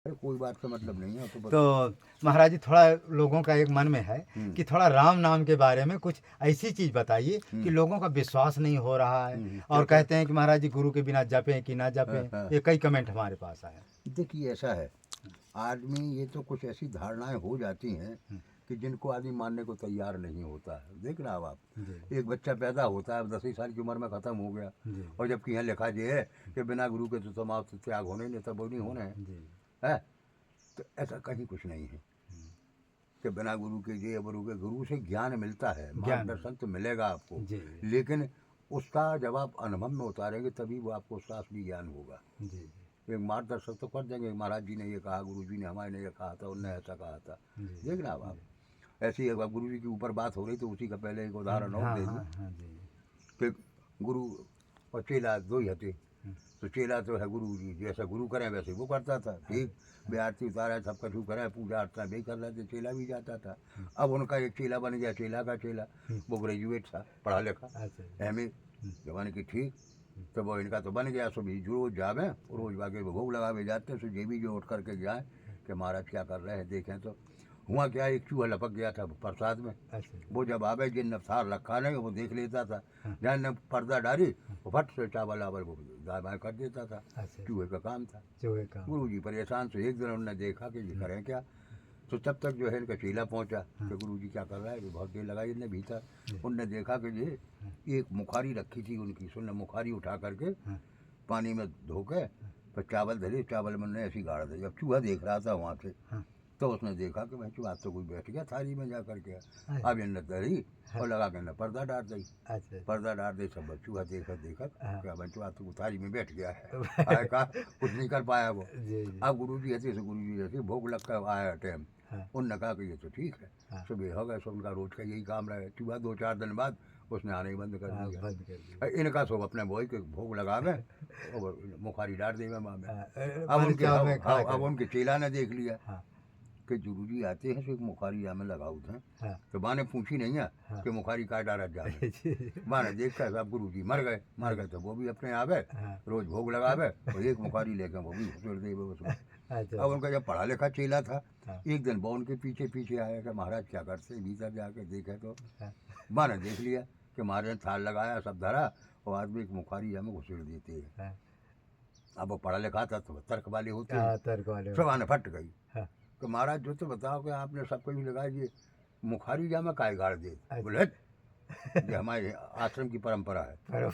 अरे कोई बात का मतलब नहीं है तो तो महाराज जी थोड़ा लोगों का एक मन में है कि थोड़ा राम नाम के बारे में कुछ ऐसी चीज़ बताइए कि लोगों का विश्वास नहीं हो रहा है और कहते हैं कि महाराज जी गुरु के बिना जपें कि ना जपें। ये कई कमेंट हमारे पास आए हैं। देखिए ऐसा है, आदमी ये तो कुछ ऐसी धारणाएं हो जाती हैं कि जिनको आदमी मानने को तैयार नहीं होता है। देखना अब आप एक बच्चा पैदा होता है 10 साल की उम्र में ख़त्म हो गया और जबकि यहाँ लिखा ये है कि बिना गुरु के तो तमाम त्याग होने नहीं तब वो नहीं होने है। तो ऐसा कहीं कुछ नहीं है कि बिना गुरु के ये गुरु से ज्ञान मिलता है, मार्गदर्शन तो मिलेगा आपको, लेकिन उसका जब आप अनुभव में उतारेंगे तभी वो आपको उसका असली ज्ञान होगा। एक मार्गदर्शक तो कर देंगे, महाराज जी ने ये कहा, गुरु जी ने हमारे ने ये कहा था, उनने ऐसा कहा था। देखना अब आप ऐसी एक गुरु जी के ऊपर बात हो रही तो उसी का पहले एक उदाहरण और दे दूँ कि गुरु और चेला दो ही हथे। तो चेला तो है गुरु जी, जैसा गुरु करें वैसे वो करता था, ठीक वे आरती उतारा सब कछु करें पूजा अर्चना भी कर रहे थे, चेला भी जाता था। अब उनका एक चेला बन गया, चेला का चेला, वो ग्रेजुएट था, पढ़ा लिखा एम.ए. जवानी की, ठीक। तो वो इनका तो बन गया, सो भी रोज जावे रोज बाकी भोग लगावे जाते, सो ये भी जो उठ करके जाए कि महाराज क्या कर रहे हैं देखें। तो हुआ क्या, एक चूहा लपक गया था प्रसाद में। वो जब आवे जिन नफ्तार रखा नहीं वो देख लेता था, जहाँ ने पर्दा डाली वो फट से चावल आवर वो दाएँ बाएँ कर देता था। चूहे का काम था। गुरु जी परेशान, तो एक दिन उन्होंने देखा कि ये करें क्या। तो तब तक जो है इनका चेला पहुंचा कि गुरु जी क्या कर रहा है, बहुत देर लगाई इनने भीतर। उनने देखा कि ये एक मुखारी रखी थी उनकी, सुनने मुखारी उठा करके पानी में धो के फिर चावल धरे, चावल में ऐसी गाड़ दे। जब चूहा देख रहा था वहाँ से तो उसने देखा कि भाई चूहा तो कोई बैठ गया थाली में जा करके, अब इनने धरी और लगा के इन्हें पर्दा डाल दी। पर्दा डाल दे, सब चूहा देखा क्या भाई चूहा तो थाली में बैठ गया है। आए कहा कुछ नहीं कर पाया वो। अब गुरु जी ऐसे भोग लग कर आया टाइम, उनने कहा कि ये तो ठीक है, सुबह हो गए, सो उनका रोज का यही काम रहे। चूहा 2-4 दिन बाद उसने आने ही बंद कर दिया। इनका सब अपने बोई के भोग लगावे और मुखारी डाल दे माँ में। अब उनके चेला ने देख लिया कि गुरु जी आते हैं तो एक मुखारी जामे लगाऊ थे। तो माँ ने पूछी नहीं है कि मुखारी का डाला जामे। माँ ने देखा सब गुरु जी मर गए तो वो भी अपने आवे रोज भोग लगावे और एक मुखारी लेकर वो भी घुसेड़ दे उसमें। अब उनका जब पढ़ा लिखा चेला था, एक दिन वो उनके पीछे पीछे आया कि महाराज क्या करते, भीतर जाके देखे तो माँ ने देख लिया कि महाराज ने थाल लगाया, सब धरा और आदमी एक मुखारी जामे घुसेड़ देते हैं। अब वो पढ़ा लिखा था तो तर्क वाले होते हैं, सब आने फट गई कि महाराज जो तो बताओ कि आपने सब कुछ लगा ये मुखारी जामा काय गाड़ दे। बोले ये हमारे आश्रम की परंपरा है।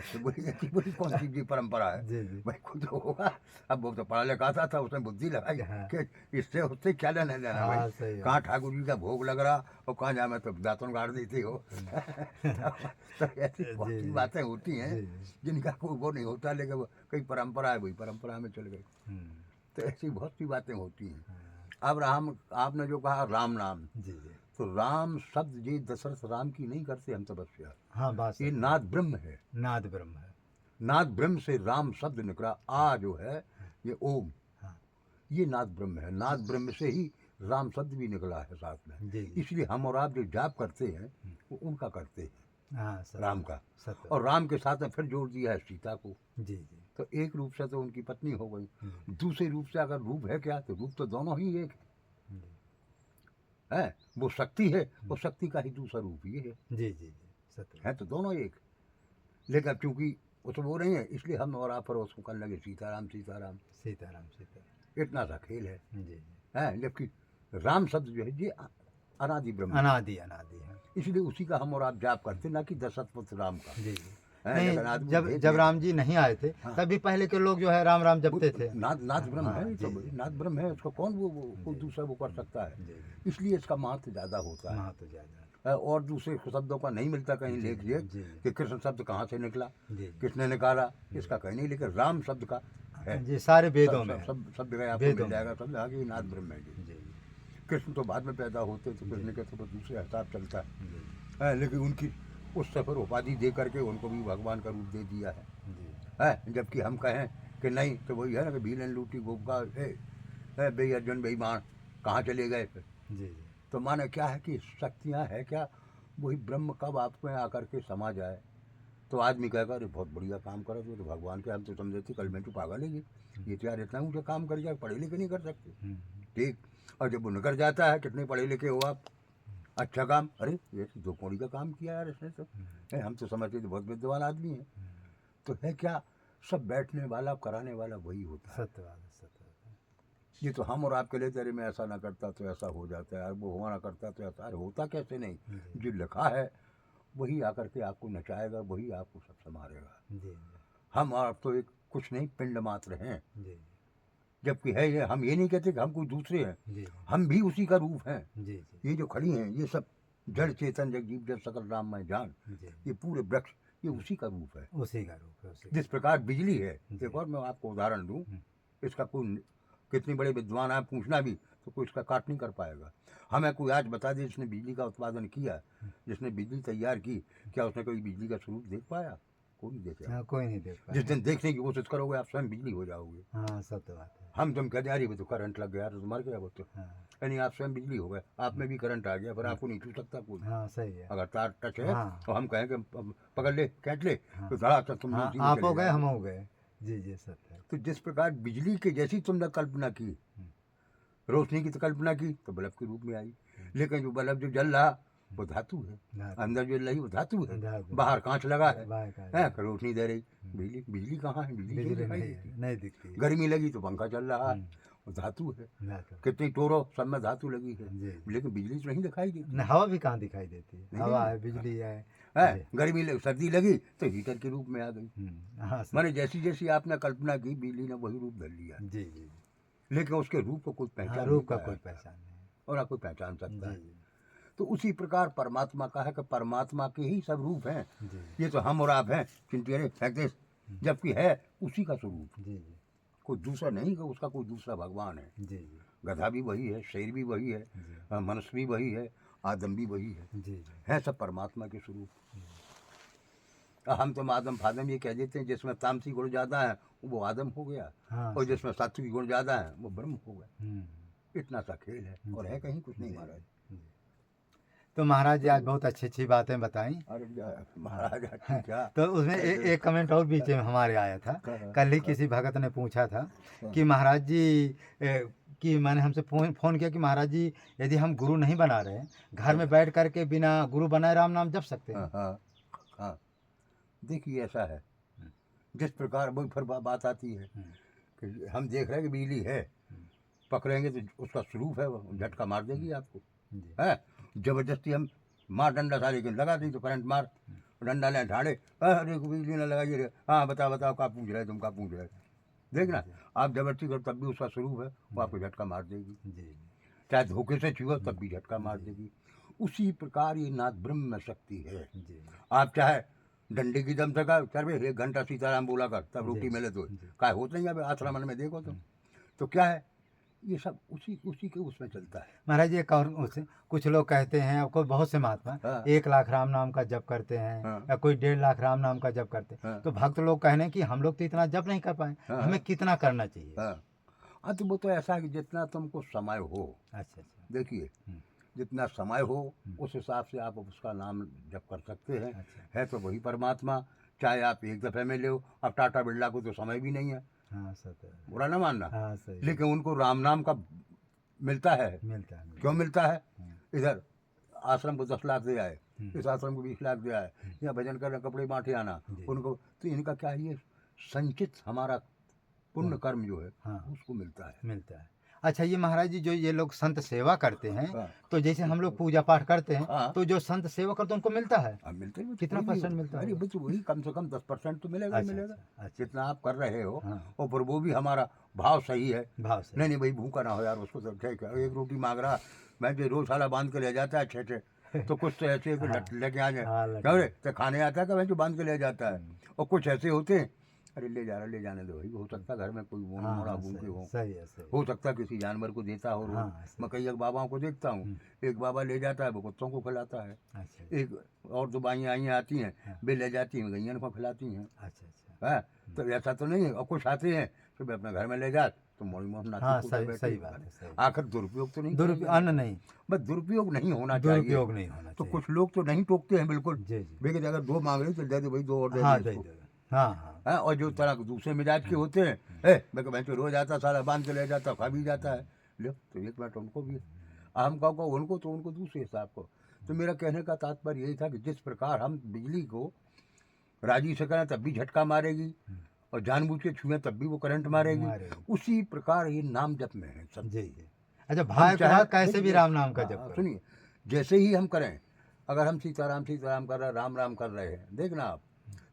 तो बोली कौन सी परंपरा है भाई, खुद होगा। अब वो तो पढ़ा लिखा था उसने बुद्धि लगाई कि इससे उससे क्या लेना देना भाई, कहाँ ठाकुर जी का भोग लग रहा और कहाँ जामे तो दातुन गाड़ देती हो। तो ऐसी बहुत सी बातें होती हैं जिनका कोई वो नहीं होता, लेकिन कई परंपरा है वही परंपरा में चल गई। तो ऐसी बहुत सी बातें होती हैं। अब राम, आपने जो कहा राम नाम, तो राम शब्द जी दशरथ राम की नहीं करते हम तपस्या, ये नाद ब्रह्म है। नाद ब्रह्म से राम शब्द निकला। आ जो है ये ओम, ये नाद ब्रह्म है। नाद ब्रह्म से ही राम शब्द भी निकला है साथ में। इसलिए हम और आप जो जाप करते हैं वो उनका करते हैं, राम का। और राम के साथ में फिर जोड़ दिया है सीता को। तो एक रूप से तो उनकी पत्नी हो गई, दूसरे रूप से अगर रूप है क्या, तो रूप तो दोनों ही एक है। वो शक्ति है, वो शक्ति का ही दूसरा रूप ये है। है तो दोनों एक, लेकिन अब चूंकि उस वो नहीं है इसलिए हम और आप उसको करने लगे सीताराम सीताराम सीताराम सीताराम, इतना सा खेल है। जबकि राम शब्द जो है ये अनादि ब्रह्म, अनादि है, इसलिए उसी का हम और आप जाप करते, ना कि दशरथ पुत्र राम का। नहीं, जब राम जी नहीं आए थे तभी पहले के लोग जो है राम राम जपते थे। नाद ब्रह्म है, तो नाद ब्रह्म है, उसको कौन वो कोई दूसरा वो कर सकता है, इसलिए इसका महत्व ज़्यादा होता है। और दूसरे शब्दों का नहीं मिलता कहीं लिखिए कि कृष्ण शब्द कहाँ से निकला, किसने निकाला, इसका कहीं नहीं, लेकिन राम शब्द का है जी, सारे वेदों में सब जगह आपको मिल जाएगा। सब आगे नाद ब्रह्म है जी। कृष्ण तो बाद में पैदा होते तो कृष्ण के तो दूसरे हिसाब चलता है, लेकिन उनकी उस सफर उपाधि दे करके उनको भी भगवान का रूप दे दिया है। जबकि हम कहें कि नहीं तो वही है ना कि भीलन लूटी गोपका बे अर्जुन बेईमान कहाँ चले गए फिर। तो माने क्या है कि शक्तियाँ है क्या, वही ब्रह्म कब आप में आकर के समा जाए तो आदमी कहेगा अरे बहुत बढ़िया काम करा तो भगवान के हम तो समझे थे कल में तो पागल है ये तो यार इतना ऊँचा काम कर जाए, पढ़े लिखे नहीं कर सकते। ठीक। और जब वो निकल जाता है, कितने पढ़े लिखे हो आप, अच्छा काम, अरे ये तो 2 कौड़ी का काम किया यार इसने तो, हम तो समझते थे बहुत विद्वान आदमी है। तो है क्या, सब बैठने वाला कराने वाला वही होता है। सत्य बात है, सत्य बात है। ये तो हम और आपके लिए तेरे में ऐसा ना करता तो ऐसा हो जाता है यार, वो हमारा करता तो ऐसा, अरे होता कैसे नहीं, जो लिखा है वही आकर के आपको नचाएगा, वही आपको सब संभालेगा। जी हम और आप तो एक कुछ नहीं पिंड मात्र हैं, जी जबकि है ये, हम ये नहीं कहते कि हम कोई दूसरे हैं, जी हम भी उसी का रूप हैं। जी जी ये जो खड़ी हैं ये सब जड़ चेतन जगजीव जब सकल राम में जान, जी, ये पूरे वृक्ष ये उसी का रूप है। उसी का रूप है, उसी जिस प्रकार बिजली है, जी। एक और मैं आपको उदाहरण दूं, इसका कोई कितने बड़े विद्वान आप पूछना भी तो कोई इसका काट नहीं कर पाएगा। हमें कोई आज बता दे जिसने बिजली का उत्पादन किया, जिसने बिजली तैयार की, क्या उसने कभी बिजली का स्वरूप देख पाया? कोई नहीं देखेगा। हाँ, कोई नहीं देख जिस पाया। दिन देखने की कोशिश करोगे आप स्वयं बिजली हो जाओगे। हाँ, सत्य बात है। हम तुम कहते अरे वो तो करंट लग गया तो मर गया वो तो, हाँ यानी आप स्वयं बिजली हो गए, आप में भी करंट आ गया, पर आपको नहीं छू सकता कोई। हाँ, सही है। अगर तार टच है हाँ। तो हम कहें कि पकड़ ले, कैच ले, हाँ। तो धड़ा तुम हाँ, उसी में आप चले हो गए, हम जाओगे। हो गए। जी जी, सत्य है। तो जिस प्रकार बिजली के जैसी तुमने कल्पना की, रोशनी की तो कल्पना की तो बल्ब के रूप में आई, लेकिन जो बल्ब जो जल रहा वो धातु है, धातु। अंदर जो रही वो धातु है, धातु। बाहर कांच लगा है, बाहर कांच हैं, रोशनी दे रही। बिजली बिजली कहाँ है, बिजली तो बिजली दिखाई नहीं देती। नहीं दिखती है। गर्मी लगी तो पंखा चल रहा है, वो धातु है। धातु। कितनी टोरो सब में धातु लगी है, जी जी। लेकिन बिजली तो नहीं दिखाई देती। हवा भी कहाँ दिखाई देती है, नहीं हवा नहीं। है, बिजली है। है, जी। गर्मी सर्दी लगी तो हीटर के रूप में आ गई। हाँ, माने जैसी जैसी आपने कल्पना की बिजली ने वही रूप धर लिया, जी जी। लेकिन उसके रूप को कोई हाँ, पहचान रूप का नहीं कोई पाया पहचान नहीं है। और ना कोई पहचान सकता जी है। जी तो उसी प्रकार परमात्मा का है कि परमात्मा के ही सब रूप हैं। जी ये तो हम और आप हैं, चिंतियारे फेंक दे, जबकि है उसी का स्वरूप, जी जी कोई दूसरा नहीं, कि उसका कोई दूसरा भगवान है। जी जी गधा भी वही है, शेर भी वही है, जी मनुष्य भी वही है, आदम भी वही है, जी जी है सब परमात्मा के स्वरूप। हम तो आदम फादम ये कह देते हैं, जिसमें तामसी गुण ज़्यादा है वो आदम हो गया, हाँ, और जिसमें सात्विक गुण ज़्यादा है वो ब्रह्म हो गया। हम्म। इतना सा खेल है, और है कहीं कुछ नहीं महाराज। तो महाराज जी आज बहुत अच्छी अच्छी बातें बताई। अरे महाराज अच्छी क्या, तो उसमें एक कमेंट और बीच में हमारे आया था, कल ही किसी भगत ने पूछा था कि महाराज जी कि मैंने हमसे फ़ोन किया कि महाराज जी यदि हम गुरु नहीं बना रहे, घर में बैठ करके बिना गुरु बनाए राम नाम जप सकते हैं? हाँ हाँ, देखिए ऐसा है, जिस प्रकार वही फिर बात आती है कि हम देख रहे हैं कि बिजली है, पकड़ेंगे तो उसका स्वरूप है, वो झटका मार देगी आपको, है जबरदस्ती हम मार डंडा सारे लेकिन लगा दी तो करंट मार, डंडा ले ढाड़े, अरे बिजली ना लगाइए रे, हाँ बताओ बताओ क्या पूछ रहे तुम, क्या पूछ रहे, देखना आप जबरदस्ती करो तब भी उसका स्वरूप है, वो आपको झटका मार देगी, चाहे धोखे से छुओ तब भी झटका मार देगी। उसी प्रकार ये नाथ ब्रह्म शक्ति है। आप चाहे डंडे की दम से का चल भाई 1 घंटा सीताराम बोला कर तब रोटी मिले तो क्या होता नहीं, अब आश्रम में देखो तो क्या है, ये सब उसी के उसमें चलता है। महाराज जी एक और कुछ लोग कहते हैं, आपको बहुत से महात्मा हाँ। 1 लाख राम नाम का जप करते हैं, हाँ। या कोई 1.5 लाख राम नाम का जप करते हैं, हाँ। तो भक्त लोग कहने कि हम लोग तो इतना जप नहीं कर पाए, हाँ। हमें कितना करना चाहिए? हाँ तो वो तो ऐसा है कि जितना तुमको समय हो, अच्छा अच्छा, देखिए जितना समय हो उस हिसाब से आप उसका नाम जप कर सकते हैं। अच्छा। है तो वही परमात्मा, चाहे आप एक दफ़े में ले, अब टाटा बिरला को तो समय भी नहीं है, हाँ सत्य, बुरा ना मानना, हाँ सही, लेकिन उनको राम नाम का मिलता है। मिलता है। क्यों मिलता है? इधर आश्रम को 10 लाख दे आए, इस आश्रम को 20 लाख दे आए, या भजन करना कपड़े बांटे आना उनको, तो इनका क्या है, ये संचित हमारा पुण्य कर्म जो है उसको मिलता है। अच्छा ये महाराज जी जो ये लोग संत सेवा करते हैं, हाँ। तो जैसे हम लोग पूजा पाठ करते हैं, हाँ। तो जो संत सेवा करते हैं उनको मिलता है? मिलता है। कितना % मिलता है? अरे बच्चों वही कम से कम 10% तो मिलेगा ही मिलेगा। अच्छा। जितना आप कर रहे हो, हाँ। और पर वो भी हमारा भाव सही है, भाव से नहीं भाई भूखा ना हो यार, उसको तो ठीक है, 1 रोटी मांग रहा, मैं जो रोज साला बांध के ले जाता है अच्छे तो कुछ तो ऐसे लेके आ जाए, क्या रे तो खाने आता है, कि जो बांध के ले जाता है, और कुछ ऐसे होते हैं अरे ले जा रहा, ले जाने दो भाई, हो सकता है घर में कोई मोड़ा भूखे हो, हो सकता है किसी जानवर को देता हो। मैं कई एक बाबाओं को देखता हूँ, एक बाबा ले जाता है वो कुत्तों को खिलाता है, एक और 2 बाइयाँ आई आती हैं, वे ले जाती हैं गैयन को खिलाती हैं। है तो ऐसा तो नहीं है, और कुछ आते हैं तो वे अपने घर में ले जा तो मोड़ी मोहन हाँ, नाती सही बैठे सही ही बात होगा है, ना। सही। आखिर दुरुपयोग तो नहीं दुरुपयोग करेंगे। अन्न नहीं, बस दुरुपयोग नहीं होना चाहिए। दुरुपयोग नहीं होना तो चाहिए। कुछ लोग तो नहीं टोकते हैं बिल्कुल, जी जी। भैया अगर 2 मांग रहे तो दे दे भाई, 2 और दे हाँ, दे दे इसको। दे। हाँ हाँ। हाँ, और जो तरह के दूसरे मिजाज के होते हैं, मैं कहा तो रोज आता साला बांध के ले जाता, खा भी जाता है। लो तो एक मिनट उनको भी हम कहूँगा उनको, तो उनको दूसरे हिसाब को। तो मेरा कहने का तात्पर्य यही था कि जिस प्रकार हम बिजली को राजी से करें तब भी झटका मारेगी, और जानबूझ के छुएं तब भी वो करंट मारेगी, मारेगी। उसी प्रकार ये नाम जप में है सब। जी जी। अच्छा, हम भाई को चाहे भाग कैसे भी देखिए, राम नाम का हाँ, जप हाँ, करो। सुनिए, जैसे ही हम करें, अगर हम सीताराम सीताराम कर रहे हैं, राम राम कर रहे हैं, देखना आप,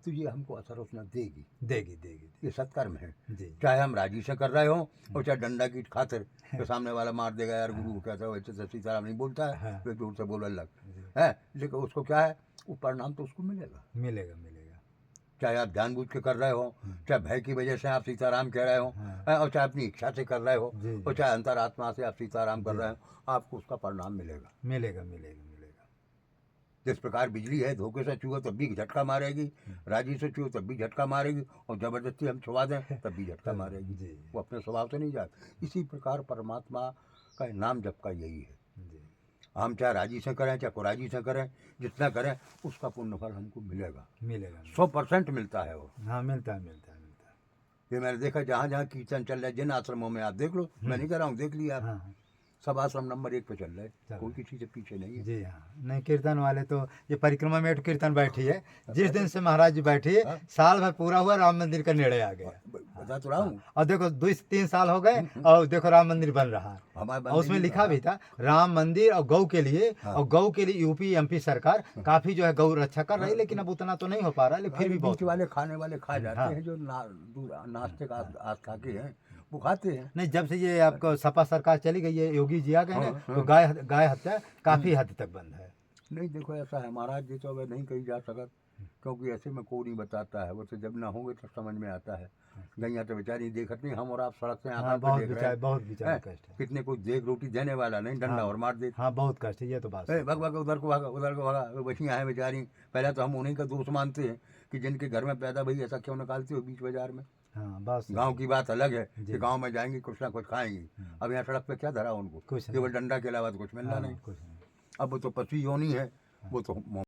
तो ये हमको असर उसमें देगी। देगी देगी। ये सत्कर्म है। जी। चाहे हम राजी से कर रहे हो, और चाहे डंडा की खातिर के सामने वाला मार देगा, यार गुरु कहता है वैसे तो सीताराम नहीं बोलता है, हाँ। वे दूर से बोल अलग जी। है, लेकिन उसको क्या है, वो परिणाम तो उसको मिलेगा। मिलेगा मिलेगा। चाहे आप जानबूझ के कर रहे हो, चाहे भय की वजह से आप सीताराम कह रहे हो, हाँ। और चाहे अपनी इच्छा से कर रहे हो, जी, जी। और चाहे अंतरात्मा से आप सीताराम कर जी। रहे हो, आपको उसका परिणाम मिलेगा। मिलेगा मिलेगा मिलेगा। जिस प्रकार बिजली है, धोखे से छुओ तब भी झटका मारेगी, राजी से छुओ तब भी झटका मारेगी, और जबरदस्ती हम छुआ दें तब भी झटका मारेगी। जी। वो अपने स्वभाव से नहीं जाती। इसी प्रकार परमात्मा का नाम जप का यही है। जी। हम चाहे राजी से करें चाहे कुराजी से करें, जितना करें उसका पुण्य फल हमको मिलेगा। मिलेगा। 100% मिलता है वो। हाँ, मिलता है मिलता है मिलता है। ये मैंने देखा, जहाँ जहाँ कीर्तन चल रहा है, जिन आश्रमों में आप देख लो, मैं नहीं कह रहा हूँ, देख लिया आप, हाँ हाँ। सब आश्रम नंबर 1 पे चल रहे, चल कोई रहे। किसी से पीछे नहीं है। जी हाँ, नहीं कीर्तन वाले तो, ये परिक्रमा में एक कीर्तन बैठी है, जिस दिन से महाराज जी बैठी है, साल भर पूरा हुआ, राम मंदिर का नेड़े आ गया। बता तो रहा हूँ, और देखो 2-3 साल हो गए, और देखो राम मंदिर बन रहा है। हमारे और उसमें लिखा भी था राम मंदिर और गौ के लिए, और गौ के लिए यूपी एमपी सरकार काफी जो है गौ रक्षा कर रही है, लेकिन अब उतना तो नहीं हो पा रहा है, लेकिन फिर भी बहुत। बीच वाले खाने वाले खा जाते हाँ। हैं, जो नाश्ते का आस्था के हैं वो खाते हैं। नहीं, जब से ये आपको सपा सरकार चली गई है, योगी जी आ गए ना, हाँ, तो गाय हत्या काफी हद तक बंद है। नहीं देखो, ऐसा है महाराज जी, तो अब नहीं कही जा सकत, क्योंकि ऐसे में कोई नहीं बताता है, वो तो जब ना होंगे तो समझ में आता है। गैया तो बेचारी देखत नहीं, हम और आप सड़क से हाँ, आकर बहुत देख रहे बेचारे, हैं, बहुत बेचारे हैं? कष्ट है। कितने कोई देख रोटी देने वाला नहीं, डंडा हाँ। और मार दे। हाँ, बहुत कष्ट है, ये तो बात है। भग भग उधर को भागा, उधर को भागा, वो बचियाँ हैं बेचारी। पहले तो हम उन्हीं का दोष मानते हैं कि जिनके घर में पैदा भई, ऐसा क्यों निकालते हो बीच बाजार में। हाँ, बस गांव की बात अलग है जी। कि गांव में जाएंगी कुछ ना कुछ खाएंगी। अब यहाँ सड़क पे क्या धरा उनको, कुछ नहीं। केवल डंडा के अलावा तो कुछ मिलना हाँ, नहीं। कुछ नहीं। अब वो तो पशु योनि है, वो तो